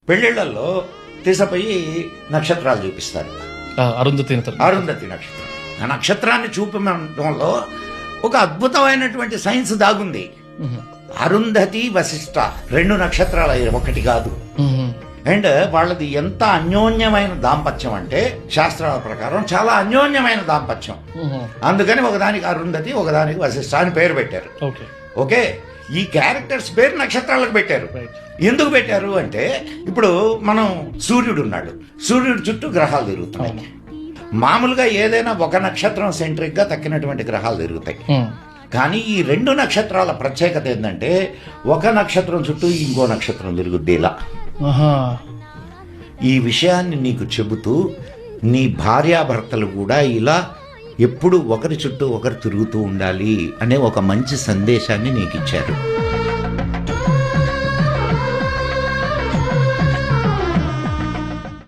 పెళ్లిళ్లలో తీసపోయి నక్షత్రాలు చూపిస్తారు. అరుంధతి నక్షత్రం. ఆ నక్షత్రాన్ని చూపడంలో ఒక అద్భుతమైనటువంటి సైన్స్ దాగుంది. అరుంధతి వశిష్ఠ 2 నక్షత్రాలు, ఒకటి కాదు. అండ్ వాళ్ళది ఎంత అన్యోన్యమైన దాంపత్యం అంటే శాస్త్రాల ప్రకారం చాలా అన్యోన్యమైన దాంపత్యం. అందుకని ఒకదానికి అరుంధతి, ఒకదానికి వశిష్ఠ అని పేరు పెట్టారు. ఓకే, ఈ క్యారెక్టర్స్ పేరు నక్షత్రాలకు పెట్టారు. ఎందుకు పెట్టారు అంటే, ఇప్పుడు మనం సూర్యుడు ఉన్నాడు, సూర్యుడు చుట్టూ గ్రహాలు తిరుగుతున్నాయి. మామూలుగా ఏదైనా ఒక నక్షత్రం సెంట్రిక్ గా తక్కినటువంటి గ్రహాలు తిరుగుతాయి. కానీ ఈ 2 నక్షత్రాల ప్రత్యేకత ఏంటంటే, ఒక నక్షత్రం చుట్టూ ఇంకో నక్షత్రం తిరుగుద్ది. ఇలా ఈ విషయాన్ని నీకు చెబుతూ నీ భార్యాభర్తలు కూడా ఇలా ఎప్పుడు ఒకరి చుట్టూ ఒకరు తిరుగుతూ ఉండాలి అనే ఒక మంచి సందేశాన్ని నీకు ఇచ్చారు.